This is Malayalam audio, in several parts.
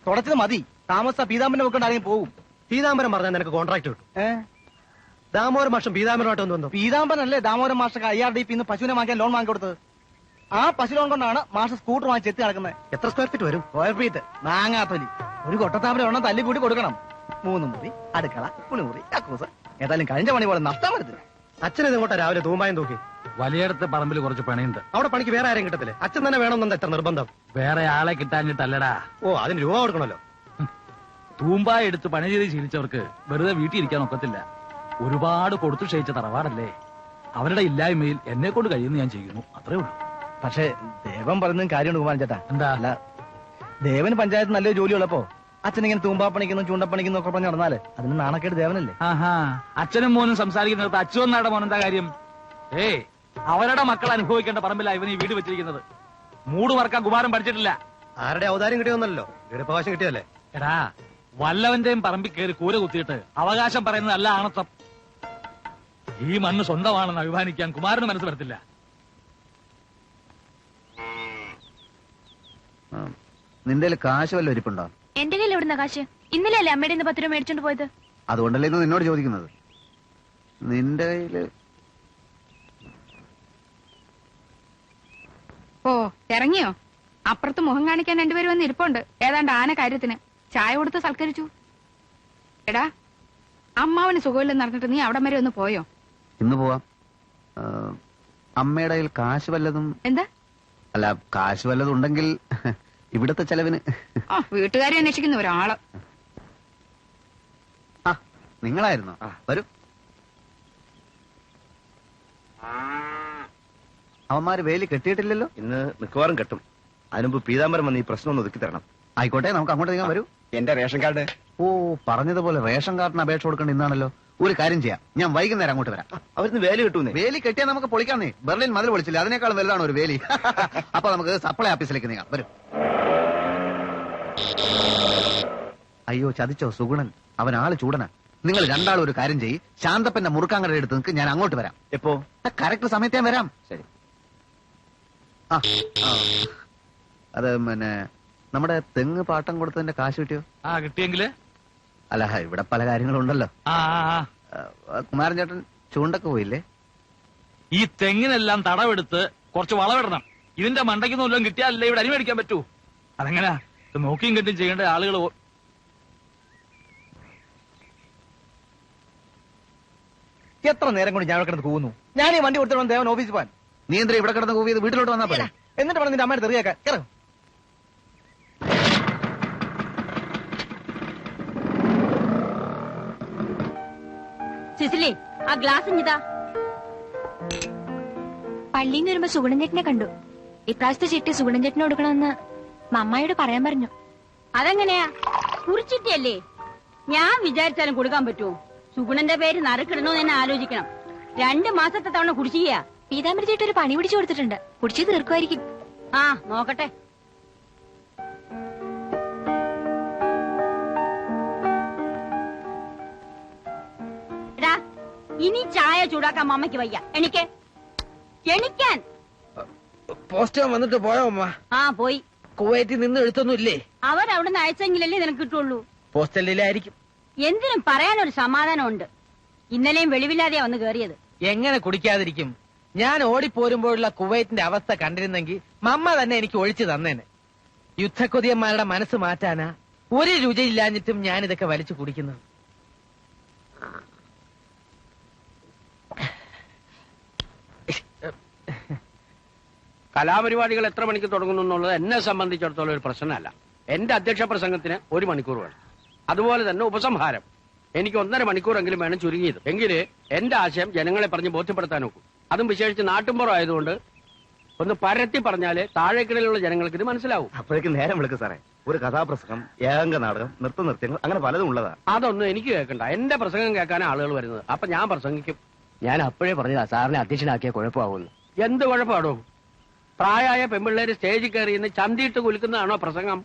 തുടച്ചത് മതി. താമസ പീതാംബരനെ വെക്കൊണ്ട് ആരെങ്കിലും പോകും. പീതാംബരം പറഞ്ഞാൽ നിനക്ക് കോൺട്രാക്ട് കിട്ടും. ദാമോദരൻ മാഷം പീതാംബരമായിട്ട് ഒന്ന് വന്നു. പീതാംബരനല്ലേ ദാമോദരൻ മാഷക്ക് IRDP പശുവിനെ വാങ്ങിക്കാൻ ലോൺ വാങ്ങി കൊടുത്തത്. ആ പശു ലോൺ കൊണ്ടാണ് മാഷ് സ്കൂട്ടർ വാങ്ങിച്ച് എത്തി നടക്കുന്നത്. എത്ര സ്ക്വയർ ഫീറ്റ് വരും? സ്ക്വയർ ഫീറ്റ് മാങ്ങാത്തൊലി. ഒരു കൊട്ടത്താമര എണ്ണം തല്ലി കൂടി കൊടുക്കണം. 3 മുറി, അടുക്കള, കുളിമുറി, കക്കൂസ്. ഏതായാലും കഴിഞ്ഞ പണി പോലെ നഷ്ടം വരുത്തില്ല. അച്ഛനെ ഇങ്ങോട്ടാ രാവിലെ തൂമ്പായം തൂക്കി. വലിയടത്ത് പറമ്പിൽ കുറച്ച് പണിയുണ്ട്. അവിടെ പണിക്ക് വേറെ ആരും കിട്ടത്തില്ലേ? അച്ഛൻ തന്നെ വേണമെന്നുണ്ട് എത്ര നിർബന്ധം? വേറെ ആളെ കിട്ടാഞ്ഞിട്ടല്ലടാ. ഓ, അതിന് രൂപ കൊടുക്കണല്ലോ. തൂമ്പായ എടുത്ത് പണി ചെയ്ത് ശീലിച്ചവർക്ക് വെറുതെ വീട്ടിൽ ഇരിക്കാൻ ഒക്കത്തില്ല. ഒരുപാട് കൊടുത്തു ക്ഷയിച്ച തറവാടല്ലേ. അവരുടെ ഇല്ലായ്മയിൽ എന്നെ കൊണ്ട് കഴിയുന്ന ഞാൻ ചെയ്യുന്നു, അത്രേ ഉള്ളൂ. പക്ഷേ ദേവൻ പറയുന്നതും കാര്യമുണ്ട് കുമാരൻ ചേട്ടാ. എന്താ? അല്ല, ദേവന് പഞ്ചായത്ത് നല്ലൊരു ജോലി ഉള്ളപ്പോ അച്ഛനിങ്ങനെ തൂമ്പാപ്പണിക്കുന്നു ചൂണ്ടപ്പണിക്കുന്നു ഒക്കെ പറഞ്ഞ് നടന്നാല് അതിന് നാണക്കേട് ദേവനല്ലേ. ആഹാ, അച്ഛനും മോനും സംസാരിക്കുന്നിടത്ത് അച്ഛനാടെ മോനെന്താ കാര്യം? അവരുടെ മക്കൾ അനുഭവിക്കേണ്ട പറമ്പിലാണ് ഇവന് ഈ വീട് വെച്ചിരിക്കുന്നത്. മൂട് മറക്കാൻ കുമാരൻ പഠിച്ചിട്ടില്ല. ആരുടെ അവതാരം കിട്ടിയൊന്നല്ലോ, വീടവകാശം കിട്ടിയല്ലേ. എടാ, വല്ലവന്റെയും പറമ്പിൽ കയറി കൂര കുത്തിയിട്ട് അവകാശം പറയുന്നതല്ല ആണത്വം. ഈ മണ്ണ് സ്വന്തമാണെന്ന് അഭിമാനിക്കാൻ കുമാരന് മനസ്സ് വരത്തില്ല. നിന്റെ കാശ് വല്ല ഇരിപ്പുണ്ടോ? എന്റെ കയ്യിൽ എവിടുന്ന കാശ്? ഇന്നലെ അല്ലേ അമ്മയുടെ 10 രൂപ മേടിച്ചോണ്ട് പോയത്? അതുകൊണ്ടല്ലേ ഇന്ന് നിന്നോട് ചോദിക്കുന്നത്. നിന്റെ കയ്യില് ഓ ഇറങ്ങിയോ? അപ്പുറത്ത് മുഖം കാണിക്കാൻ രണ്ടുപേരും വന്ന് ഇരിപ്പുണ്ട്. ഏതാണ്ട് ആന കാര്യത്തിന് ചായ കൊടുത്ത് സൽക്കരിച്ചു. എടാ, അമ്മാവന് സുഖമില്ലെന്ന് അറിഞ്ഞിട്ട് നീ അവിടം വരെ ഒന്ന് പോയോ? ഇന്ന് പോവാം. അമ്മയുടെ കയ്യിൽ കാശ് വല്ലതും? എന്താ? അല്ല, കാശ് വല്ലതും ഉണ്ടെങ്കിൽ ഇവിടത്തെ ചെലവിന്. ആ, വീട്ടുകാരെ അന്വേഷിക്കുന്ന ഒരാള്. ആ, നിങ്ങളായിരുന്നോ? വരൂ. അവന്മാര് വേലി കെട്ടിയിട്ടില്ലല്ലോ? ഇന്ന് മിക്കവാറും കെട്ടും. അതിനുമ്പ് പീതാംബരം വന്ന് ഈ പ്രശ്നം ഒന്ന് ഒതുക്കി തരണം. ആയിക്കോട്ടെ, നമുക്ക് അങ്ങോട്ട് നീങ്ങാൻ. വരൂ. എന്റെ റേഷൻ കാർഡ്. ഓ, പറഞ്ഞതുപോലെ റേഷൻ കാർഡിന് അപേക്ഷ കൊടുക്കേണ്ട ഇന്നാണല്ലോ. ഒരു കാര്യം ചെയ്യാം, ഞാൻ വൈകുന്നേരം അങ്ങോട്ട് വരാം. അവരിന്ന് വേലി കിട്ടൂന്നേ. വേലി കെട്ടിയാൽ നമുക്ക് പൊളിക്കാന്നേ. ബെർലിൻ മതിൽ പൊളിച്ചില്ല, അതിനേക്കാളും വലുതാണ് ഒരു വേലി. അപ്പൊ നമുക്ക് സപ്ലൈ ഓഫീസിലേക്ക് നീങ്ങാം. വരും. അയ്യോ, ചതിച്ചോ സുഗുണൻ. അവൻ ആള് ചൂടനാ. നിങ്ങൾ രണ്ടാളും ഒരു കാര്യം ചെയ്യ്, ശാന്തപ്പന്റെ മുറുക്കാങ്കട എടുത്ത് നിൽക്ക്, ഞാൻ അങ്ങോട്ട് വരാം. എപ്പോ? കറക്റ്റ് സമയത്ത് ഞാൻ വരാം. ശരി. ആ, അത് പിന്നെ നമ്മുടെ തെങ്ങ് പാട്ടം കൊടുത്തതിന്റെ കാശ് കിട്ടിയോ? കിട്ടിയെങ്കില്? അല്ല, ഇവിടെ പല കാര്യങ്ങളുണ്ടല്ലോ. കുമാരൻ ചേട്ടൻ ചൂണ്ടക്ക് പോയില്ലേ? ഈ തെങ്ങിനെല്ലാം തടവെടുത്ത് കുറച്ച് വളമിടണം. ഇതിന്റെ മണ്ടയ്ക്കൊന്നും വല്ലതും കിട്ടിയാലല്ലേ ഇവിടെ അരി മേടിക്കാൻ പറ്റൂ. അതെങ്ങനാ? നോക്കിയും കെട്ടും ചെയ്യേണ്ട ആളുകൾ. എത്ര നേരം കൊണ്ട് ഞാൻ ഇവിടെ കിടന്ന് പോകുന്നു. ഞാൻ ഈ വണ്ടി കൊടുത്തോളം ദേവൻ ഓഫീസിൽ പോകാൻ. നീ എന്താ ഇവിടെ കിടന്ന് കൂവിയത്? വീട്ടിലോട്ട് വന്നാ പോലെ. എന്നിട്ട് വേണം നിന്റെ അമ്മയുടെ തെറിയാക്കാൻ. ഇറങ്ങും. സിസിലി, ആ ഗ്ലാസ് ഇഞ്ഞിതാ. പള്ളിയിൽ നിന്ന് വരുമ്പോ സുഗുണൻ ചേട്ടനെ കണ്ടു. ഇപ്രാവശ്യത്തെ ചിട്ടി സുഗുണൻ ചേട്ടന് കൊടുക്കണമെന്ന് മമ്മായോട് പറയാൻ പറഞ്ഞു. അതെങ്ങനെയാ? കുറിച്ചിട്ടല്ലേ? ഞാൻ വിചാരിച്ചാലും കൊടുക്കാൻ പറ്റുമോ? സുഗുണന്റെ പേര് നറുക്കിടണോന്ന് തന്നെ ആലോചിക്കണം. 2 മാസത്തെ തവണ കുടിശ്ശികയാ. പീതാംബരി ചേട്ടൻ ഒരു പണി പിടിച്ചു കൊടുത്തിട്ടുണ്ട്. കുടിച്ചു തീർക്കുമായിരിക്കും. ആ, നോക്കട്ടെ. ഇനി ചായ ചൂടാക്കാൻ അമ്മയ്ക്ക് വയ്യ. എണിക്കാൻ. പോസ്റ്റ് വന്നിട്ട് പോയോ അമ്മ? ആ, പോയി. കുവൈറ്റിൽ നിന്ന് എഴുത്തൊന്നും ഇല്ലേ? അവരവിടുന്ന് അയച്ചെങ്കിലല്ലേ നിനക്ക് കിട്ടുള്ളൂ. പോസ്റ്റലിലായിരിക്കും. എന്തിനും പറയാനൊരു സമാധാനമുണ്ട്. ഇന്നലെയും വെളിവില്ലാതെയാ വന്ന് കേറിയത്. എങ്ങനെ കുടിക്കാതിരിക്കും? ഞാൻ ഓടിപ്പോരുമ്പോഴുള്ള കുവൈറ്റിന്റെ അവസ്ഥ കണ്ടിരുന്നെങ്കിൽ മമ്മ തന്നെ എനിക്ക് ഒഴിച്ചു തന്നേനെ. യുദ്ധക്കൊതിയന്മാരുടെ മനസ്സ് മാറ്റാനാ ഒരു രുചിയില്ലാഞ്ഞിട്ടും ഞാൻ ഇതൊക്കെ വലിച്ചു കുടിക്കുന്നത്. കലാപരിപാടികൾ എത്ര മണിക്ക് തുടങ്ങുന്നു എന്നുള്ളത് എന്നെ സംബന്ധിച്ചിടത്തോളം ഒരു പ്രശ്നമല്ല. എന്റെ അധ്യക്ഷ പ്രസംഗത്തിന് 1 മണിക്കൂർ വേണം. അതുപോലെ തന്നെ ഉപസംഹാരം എനിക്ക് 1.5 മണിക്കൂറെങ്കിലും വേണം ചുരുങ്ങിയത്. എങ്കില് എന്റെ ആശയം ജനങ്ങളെ പറഞ്ഞ് ബോധ്യപ്പെടുത്താൻ നോക്കും. അതും വിശേഷിച്ച് നാട്ടുമ്പുറം ആയതുകൊണ്ട് ഒന്ന് പരത്തി പറഞ്ഞാല് താഴേക്കിടയിലുള്ള ജനങ്ങൾക്ക് ഇത് മനസ്സിലാവും. അപ്പോഴേക്കും നേരം വിളിക്കും സാറേ. ഒരു കഥാപ്രസംഗം, ഏകാംഗ നാടകം, നൃത്തനൃത്യങ്ങൾ, അങ്ങനെ പലതും ഉള്ളതാ. അതൊന്നും എനിക്ക് കേൾക്കണ്ട. എന്റെ പ്രസംഗം കേൾക്കാനാണ് ആളുകൾ വരുന്നത്. അപ്പൊ ഞാൻ പ്രസംഗിക്കും. ഞാൻ അപ്പോഴേ പറഞ്ഞതാ സാറിനെ അധ്യക്ഷനാക്കിയ കുഴപ്പമാവുന്നു. എന്ത് കുഴപ്പമാണോ? പ്രായമായ പെൺപിള്ളേര് സ്റ്റേജിൽ കയറി ഇന്ന് ചന്തിയിട്ട് കുലുക്കുന്നതാണോ പ്രസംഗം?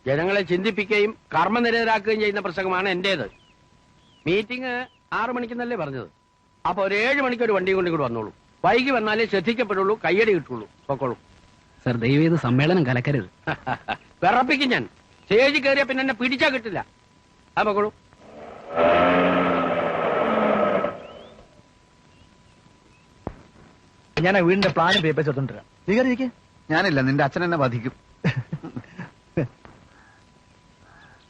ജനങ്ങളെ ചിന്തിപ്പിക്കുകയും കർമ്മനിരതരാക്കുകയും ചെയ്യുന്ന പ്രസംഗമാണ് എന്റേത്. മീറ്റിംഗ് 6 മണിക്കെന്നല്ലേ പറഞ്ഞത്. അപ്പൊ ഒരു 7 മണിക്ക് ഒരു വണ്ടി കൊണ്ട് വന്നോളൂ. വൈകി വന്നാലേ ശ്രദ്ധിക്കപ്പെടുള്ളൂ, കയ്യടി കിട്ടുള്ളൂ. പൊക്കോളൂ. സർ, ദയവേത് സമ്മേളനം കലക്കരുത്. വിറപ്പിക്കും ഞാൻ. സ്റ്റേജിൽ കയറിയ പിന്നെ എന്നെ പിടിച്ചാ കിട്ടില്ല. ആ മക്കളൂ. ഞാൻ ആ വീടിന്റെ പ്ലാനും പേപ്പേഴ്സ് എടുത്തോണ്ടിരാം. നീ കയറിയിരിക്കെ. ഞാനില്ല, നിന്റെ അച്ഛൻ എന്നെ വധിക്കും.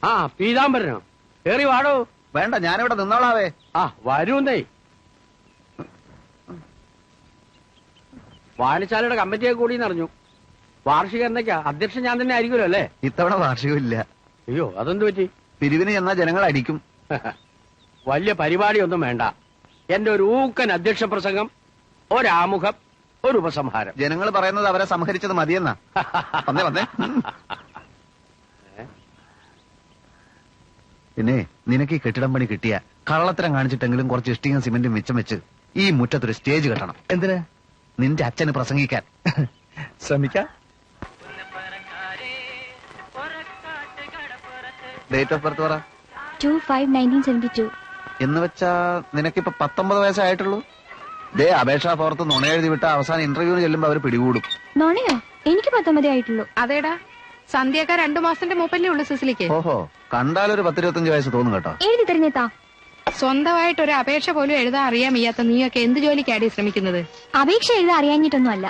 ആ പീതാംബരനോ? കേറി വാടോ. വേണ്ട, ഞാനിവിടെ നിന്നോളാവേ. ആ വരൂന്നേ. വായനശാലയുടെ കമ്മിറ്റിയൊക്കെ കൂടി അറിഞ്ഞു. വാർഷിക എന്നൊക്കെയാ അധ്യക്ഷൻ ഞാൻ തന്നെ ആയിരിക്കുമല്ലോ അല്ലേ? ഇത്തവണ വാർഷികമില്ല. അയ്യോ, അതെന്ത് പറ്റി? പിരിവിന് ചെന്നാൽ ജനങ്ങൾ അടിക്കും. വലിയ പരിപാടിയൊന്നും വേണ്ട. എന്റെ ഒരു ഊക്കൻ അധ്യക്ഷ പ്രസംഗം, ഒരാമുഖം, ഒരു ഉപസംഹാരം. ജനങ്ങൾ പറയുന്നത് അവരെ സംഹരിച്ചത് മതിയെന്നാ. വന്നേ വന്നേ. പിന്നെ നിനക്ക് ഈ കെട്ടിടം പണി കിട്ടിയ കള്ളത്തരം കാണിച്ചിട്ടെങ്കിലും കുറച്ച് ഇഷ്ടിയും സിമെന്റും മിച്ചം വെച്ച് ഈ മുറ്റത്തൊരു സ്റ്റേജ് കെട്ടണം. എന്തിന്? നിന്റെ അച്ഛന് പ്രസംഗിക്കാൻ. ശ്രമിക്കാം. ഡേറ്റ് ഓഫ് ബർത്ത് പറ. 2/5/1972. എന്ന് വെച്ചാ നിനക്കിപ്പോ 19 വയസ്സായിട്ടുള്ളൂ. ദേ അപേക്ഷാ ഫോർത്ത് നുണ എഴുതി വിട്ട അവസാനം ഇന്റർവ്യൂവിന് ചെല്ലുമ്പോ അവര് പിടികൂടും. നോണയോ? എനിക്ക് 19 ആയിട്ടുള്ളൂ. അതേടാ, സന്ധ്യയൊക്കെ 2 മാസത്തിന്റെ മൂപ്പല്ലേ ഉള്ളു സിസിലിക്ക്. ഓഹോ, കണ്ടാലൊരു 10-25 വയസ്സ് തോന്നും കേട്ടോ. എഴുതി തരുന്നേത്താ. സ്വന്തമായിട്ട് ഒരു അപേക്ഷ പോലും എഴുതാൻ അറിയാൻ വയ്യാത്ത നീയൊക്കെ എന്ത് ജോലിക്കാടി ശ്രമിക്കുന്നത്? അപേക്ഷ എഴുതാൻ അറിയാഞ്ഞിട്ടൊന്നും അല്ല.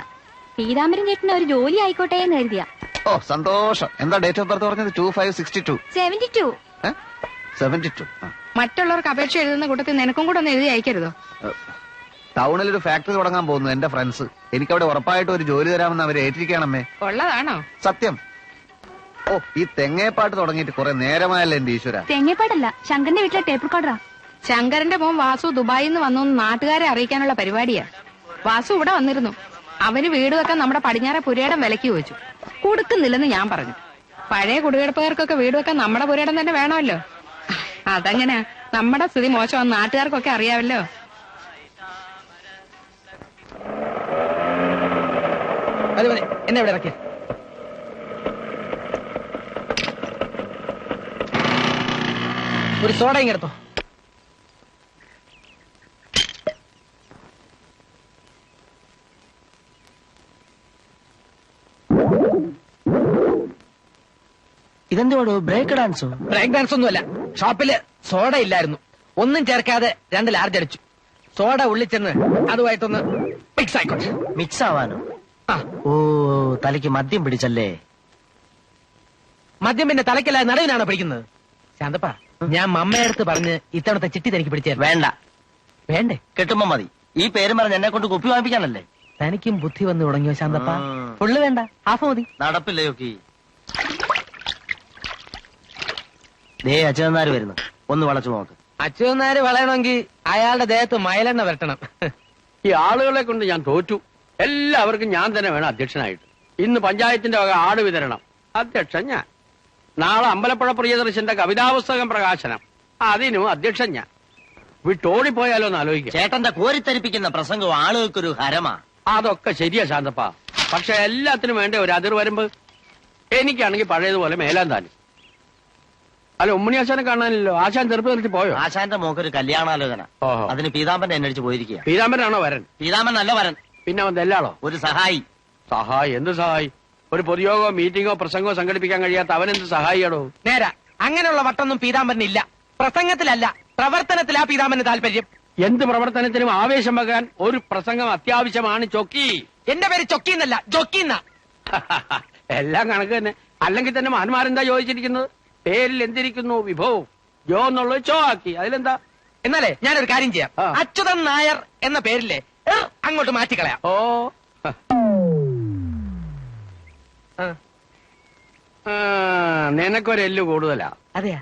പീതാംബരൻ ചേട്ടന് ഒരു ജോലി ആയിക്കോട്ടെ എന്ന് കരുതിയാ. ഓ സന്തോഷം. എന്താ ഡേറ്റ് ഓഫ് ബർത്ത് പറഞ്ഞത്? 2562. 72. 72. മറ്റുള്ളവർക്ക് അപേക്ഷ എഴുതുന്ന കൂട്ടത്തിൽ നിനക്കും കൂടെ ഒന്ന് എഴുതി അയക്കരുതോ? ടൗണിൽ ഒരു ഫാക്ടറി തുടങ്ങാൻ പോകുന്നു എന്റെ ഫ്രണ്ട്സ്. എനിക്കവിടെ ഉറപ്പായിട്ട് ഒരു ജോലി തരാമെന്ന് അവരെ ഏറ്റിരിക്കണമേ. ഉള്ളതാണോ? സത്യം. ഓ, ഈ തെങ്ങേപ്പാട്ട് തുടങ്ങിയിട്ട് കുറെ നേരമായല്ലോ എന്റെ ഈശ്വര. തെങ്ങേപ്പാടല്ല, ശങ്കറിന്റെ വീട്ടിലെ ടേപ്പ് റെക്കോർഡറാ. ശങ്കരന്റെ മോൻ വാസു ദുബായിൽ നിന്ന് വന്നു നാട്ടുകാരെ അറിയിക്കാനുള്ള പരിപാടിയാ. വാസു ഇവിടെ വന്നിരുന്നു. അവന് വീട് വെക്കാൻ നമ്മുടെ പടിഞ്ഞാറെ പുരയിടം വിലക്ക് ചോദിച്ചു. കൊടുക്കുന്നില്ലെന്ന് ഞാൻ പറഞ്ഞു. പഴയ കുടികിടപ്പുകാർക്കൊക്കെ വീട് വെക്കാൻ നമ്മുടെ പുരയിടം തന്നെ വേണമല്ലോ. അതങ്ങനെ നമ്മുടെ സ്ഥിതി മോശമാണെന്ന് നാട്ടുകാർക്കൊക്കെ അറിയാമല്ലോ. അത് മതി, എന്നെ ഇവിടെ ഇറക്കിയ. ഒരു സോഡ ഇങ്ങെടുത്തോ. ഇതെന്തുവാടോ ബ്രേക്ക് ഡാൻസോ? ബ്രേക്ക് ഡാൻസ് ഒന്നുമല്ല. ഷോപ്പില് സോഡ ഇല്ലായിരുന്നു. ഒന്നും ചേർക്കാതെ 2 ലാർജ് അടിച്ചു. സോഡ ഉള്ളിച്ചെന്ന് അതുമായിട്ടൊന്ന് മിക്സ് ആയിക്കോട്ടെ. മിക്സ് ആവാനോ? ആ, ഓ, തലയ്ക്ക് മദ്യം പിടിച്ചല്ലേ? മദ്യം പിന്നെ തലക്കല്ല നടുവിനാണോ പിടിക്കുന്നത്? ശാന്തപ്പ, ഞാൻ മമ്മയടുത്ത് പറഞ്ഞ് ഇത്തവണത്തെ ചിട്ടി തനിക്ക് പിടിച്ചേ. വേണ്ട, വേണ്ടേ? കിട്ടുമ്പോ മതി. ഈ പേര് പറഞ്ഞ് എന്നെ കൊണ്ട് കുപ്പി വാങ്ങിപ്പിക്കാനല്ലേ? തനിക്കും ബുദ്ധി വന്നു തുടങ്ങിയോ ശാന്തപ്പ? ഫുള്ള് വേണ്ട, ഹാഫ് മതി. നടപ്പില്ലേ ഒക്കെ. ദേ അച്ഛനാര് വരുന്നു, ഒന്ന് വളച്ചു നോക്ക്. അച്യുതനാര് വളയണമെങ്കിൽ അയാളുടെ ദേഹത്ത് മയലെണ്ണ വരട്ടണം. ഈ ആളുകളെ കൊണ്ട് ഞാൻ തോറ്റു. എല്ലാവർക്കും ഞാൻ തന്നെ വേണം അധ്യക്ഷനായിട്ട്. ഇന്ന് പഞ്ചായത്തിന്റെ വക ആട് വിതരണം, അധ്യക്ഷൻ ഞാൻ. നാളെ അമ്പലപ്പുഴ പ്രിയദർശന്റെ കവിതാപുസ്തകം പ്രകാശനം, അതിനും അധ്യക്ഷൻ ഞാൻ. വിട്ടോടിപ്പോയാലോ എന്ന് ആലോചിക്കാം. ചേട്ടന്റെ കോരിത്തരിപ്പിക്കുന്ന പ്രസംഗം ആളുകൾക്കൊരു ഹരമാ. അതൊക്കെ ശരിയാ ശാന്തപ്പ. പക്ഷെ എല്ലാത്തിനും വേണ്ട ഒരു അതിർ വരുമ്പ്. എനിക്കാണെങ്കിൽ പഴയതുപോലെ മേലാൻ താനും. അല്ല, ഉമ്മണി ആശാനെ കാണാനില്ലല്ലോ. ആശാൻ ചെറുപ്പം നിർത്തി പോയോ? ആശാന്റെ മോക്കൊരു കല്യാണാലോചന. ഓഹോ. അതിന് പീതാമ്പൻ എന്നടിച്ച് പോയിരിക്കുക. പീതാംബരനാണോ വരൻ? പീതാമ്പൻ നല്ല വരൻ. പിന്നെ അവൻ ദല്ലാളോ? ഒരു സഹായി. സഹായി? എന്ത് സഹായി? ഒരു പൊതുയോഗോ മീറ്റിംഗോ പ്രസംഗമോ സംഘടിപ്പിക്കാൻ കഴിയാത്ത അവനെന്ത് സഹായിയാടോ? നേരാ, അങ്ങനെയുള്ള വട്ടൊന്നും പീതാംബരനില്ല. പ്രസംഗത്തിലല്ല, പ്രവർത്തനത്തിലാ പീതാംബരന് താല്പര്യം. എന്ത് പ്രവർത്തനത്തിനും ആവേശം വെക്കാൻ ഒരു പ്രസംഗം അത്യാവശ്യമാണ്. ചൊക്കി. എന്റെ പേര് ചൊക്കിന്നല്ല, ജൊക്കിന്ന. എല്ലാം കണക്ക് തന്നെ. അല്ലെങ്കിൽ തന്നെ മഹാന്മാരെന്താ ചോദിച്ചിരിക്കുന്നത്? പേരിൽ എന്തിരിക്കുന്നു വിഭവം? ജോ എന്നുള്ളത് ചോ ആക്കി. അതിലെന്താ? എന്നാലേ ഞാനൊരു കാര്യം ചെയ്യാം. ആ. അച്യുതൻ നായർ എന്ന പേരിലെ അങ്ങോട്ട് മാറ്റിക്കളയാം. ഓ, ആ. നിനക്കൊരെല്ല് കൂടുതലാ. അതെയാ?